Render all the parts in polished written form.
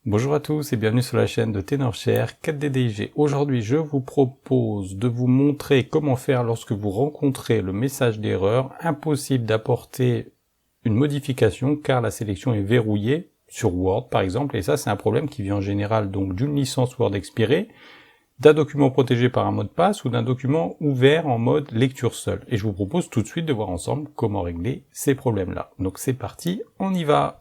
Bonjour à tous et bienvenue sur la chaîne de Tenorshare 4DDIG. Aujourd'hui, je vous propose de vous montrer comment faire lorsque vous rencontrez le message d'erreur. Impossible d'apporter une modification car la sélection est verrouillée sur Word par exemple. Et ça, c'est un problème qui vient en général donc d'une licence Word expirée, d'un document protégé par un mot de passe ou d'un document ouvert en mode lecture seule. Et je vous propose tout de suite de voir ensemble comment régler ces problèmes-là. Donc c'est parti, on y va!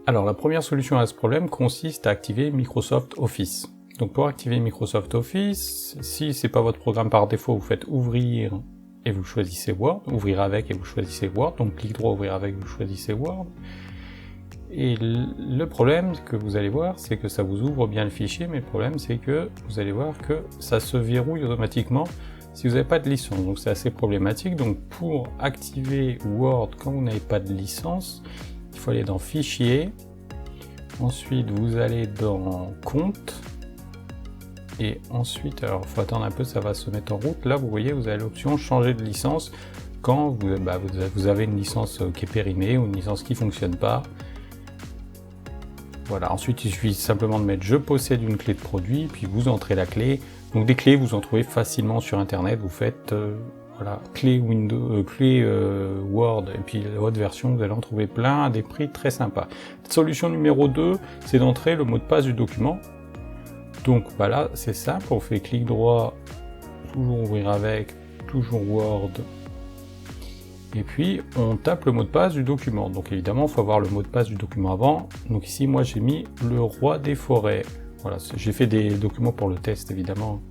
Alors la première solution à ce problème consiste à activer Microsoft Office. Donc pour activer Microsoft Office, si c'est pas votre programme par défaut, vous faites ouvrir et vous choisissez Word, ouvrir avec et vous choisissez Word, donc clic droit ouvrir avec, vous choisissez Word. Et le problème que vous allez voir, c'est que ça vous ouvre bien le fichier, mais le problème c'est que vous allez voir que ça se verrouille automatiquement si vous n'avez pas de licence, donc c'est assez problématique. Donc pour activer Word quand vous n'avez pas de licence, il faut aller dans Fichier, ensuite vous allez dans Compte, et ensuite, alors il faut attendre un peu, ça va se mettre en route. Là vous voyez, vous avez l'option changer de licence quand vous avez une licence qui est périmée ou une licence qui ne fonctionne pas. Voilà, ensuite il suffit simplement de mettre je possède une clé de produit, puis vous entrez la clé. Donc des clés vous en trouvez facilement sur internet, vous faites voilà, clé Windows, Word et puis la haute version, vous allez en trouver plein à des prix très sympas. Solution numéro 2, c'est d'entrer le mot de passe du document. Donc voilà, c'est simple, on fait clic droit, toujours ouvrir avec, toujours Word, et puis on tape le mot de passe du document. Donc évidemment, il faut avoir le mot de passe du document avant. Donc ici, moi j'ai mis le roi des forêts. Voilà, j'ai fait des documents pour le test évidemment.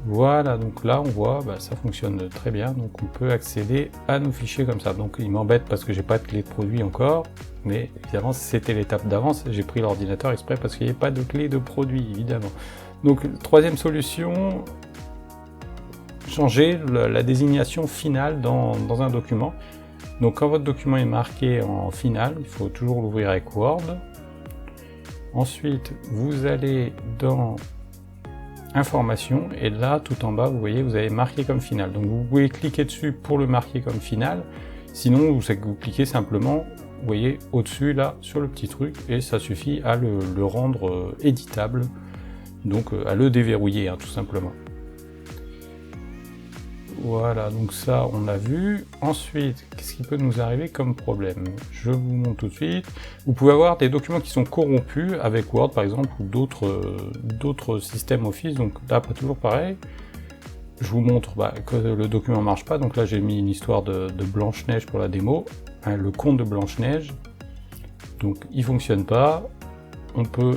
Voilà, donc là on voit, ça fonctionne très bien, donc on peut accéder à nos fichiers comme ça. Donc il m'embête parce que j'ai pas de clé de produit encore, mais évidemment c'était l'étape d'avance, j'ai pris l'ordinateur exprès parce qu'il n'y avait pas de clé de produit évidemment. Donc troisième solution, changer la désignation finale dans un document. Donc quand votre document est marqué en finale, il faut toujours l'ouvrir avec Word. Ensuite vous allez dans Information, et là tout en bas vous voyez vous avez marqué comme finale, donc vous pouvez cliquer dessus pour le marquer comme finale, sinon vous cliquez simplement, vous voyez au dessus là sur le petit truc, et ça suffit à le rendre éditable, donc à le déverrouiller tout simplement. Voilà, donc ça on l'a vu. Ensuite, qu'est-ce qui peut nous arriver comme problème? Je vous montre tout de suite. Vous pouvez avoir des documents qui sont corrompus avec Word par exemple, ou d'autres systèmes Office, donc là pas toujours pareil. Je vous montre que le document marche pas, donc là j'ai mis une histoire de Blanche-Neige pour la démo, le conte de Blanche-Neige, donc il fonctionne pas. On peut,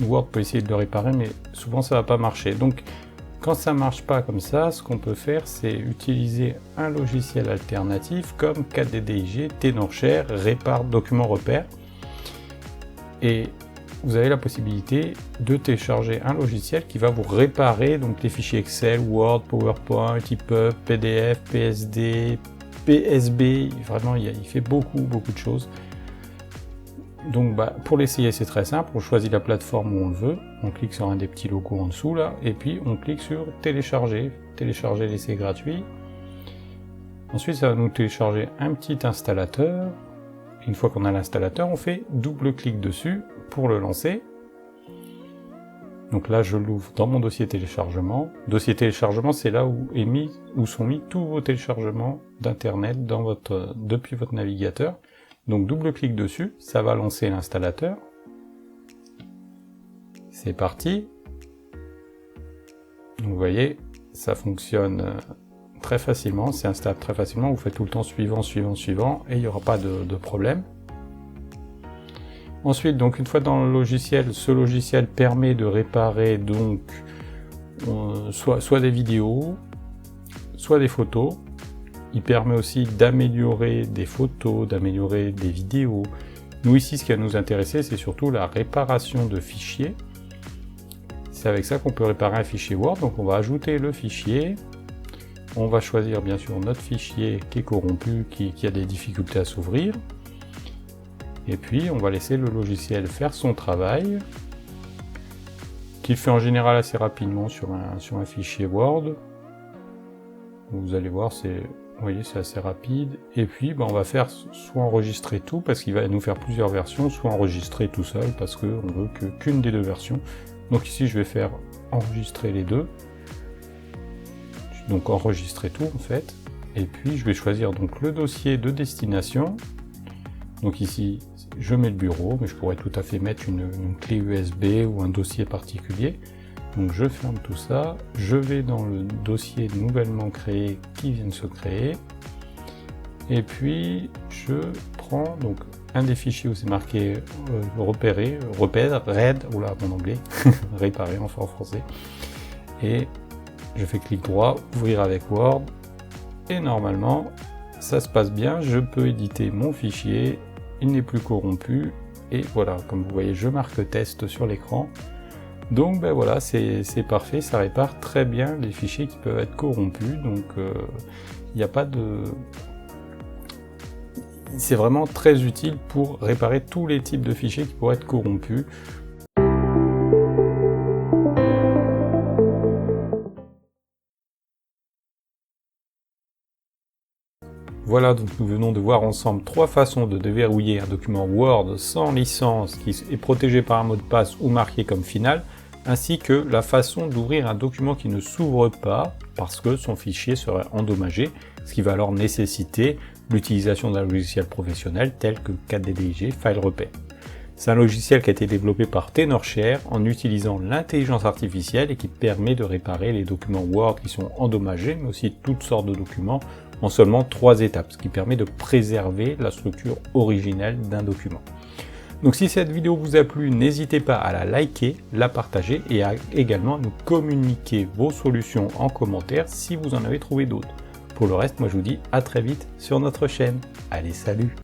Word peut essayer de le réparer, mais souvent ça va pas marcher. Donc quand ça marche pas comme ça, ce qu'on peut faire, c'est utiliser un logiciel alternatif comme 4DDIG, Tenorshare, Répare Document Repère. Et vous avez la possibilité de télécharger un logiciel qui va vous réparer donc les fichiers Excel, Word, PowerPoint, EPUB, PDF, PSD, PSB. Vraiment, il fait beaucoup de choses. Donc pour l'essayer c'est très simple, on choisit la plateforme où on le veut, on clique sur un des petits logos en dessous là, et puis on clique sur télécharger, l'essai gratuit. Ensuite ça va nous télécharger un petit installateur. Une fois qu'on a l'installateur, on fait double clic dessus pour le lancer. Donc là je l'ouvre dans mon dossier téléchargement. Dossier téléchargement, c'est là où sont mis tous vos téléchargements d'internet depuis votre navigateur. Donc double clic dessus, ça va lancer l'installateur. C'est parti. Donc vous voyez, ça fonctionne très facilement, c'est installable très facilement, vous faites tout le temps suivant, et il n'y aura pas de problème. Ensuite, donc une fois dans le logiciel, ce logiciel permet de réparer donc soit des vidéos, soit des photos. Il permet aussi d'améliorer des photos, d'améliorer des vidéos. Nous ici, ce qui va nous intéresser, c'est surtout la réparation de fichiers. C'est avec ça qu'on peut réparer un fichier Word. Donc on va ajouter le fichier. On va choisir bien sûr notre fichier qui est corrompu, qui a des difficultés à s'ouvrir. Et puis on va laisser le logiciel faire son travail, qu'il fait en général assez rapidement sur un fichier Word. Vous allez voir, c'est Vous voyez, c'est assez rapide. Et puis, on va faire soit enregistrer tout, parce qu'il va nous faire plusieurs versions, soit enregistrer tout seul, parce qu'on veut qu'une des deux versions. Donc ici, je vais faire enregistrer les deux. Donc enregistrer tout, en fait. Et puis, je vais choisir donc le dossier de destination. Donc ici, je mets le bureau, mais je pourrais tout à fait mettre une clé USB ou un dossier particulier. Donc je ferme tout ça, je vais dans le dossier nouvellement créé qui vient de se créer, et puis je prends donc un des fichiers où c'est marqué repère, RED, oula mon anglais, réparer en français, et je fais clic droit, ouvrir avec Word, et normalement ça se passe bien, je peux éditer mon fichier, il n'est plus corrompu, et voilà, comme vous voyez je marque test sur l'écran. Donc voilà, c'est parfait, ça répare très bien les fichiers qui peuvent être corrompus, donc il n'y a pas de... C'est vraiment très utile pour réparer tous les types de fichiers qui pourraient être corrompus. Voilà, donc nous venons de voir ensemble 3 façons de déverrouiller un document Word sans licence qui est protégé par un mot de passe ou marqué comme final, ainsi que la façon d'ouvrir un document qui ne s'ouvre pas parce que son fichier serait endommagé, ce qui va alors nécessiter l'utilisation d'un logiciel professionnel tel que KDDIG FileRepair. C'est un logiciel qui a été développé par Tenorshare en utilisant l'intelligence artificielle et qui permet de réparer les documents Word qui sont endommagés, mais aussi toutes sortes de documents en seulement 3 étapes, ce qui permet de préserver la structure originelle d'un document. Donc si cette vidéo vous a plu, n'hésitez pas à la liker, la partager et à également nous communiquer vos solutions en commentaire si vous en avez trouvé d'autres. Pour le reste, moi je vous dis à très vite sur notre chaîne. Allez, salut!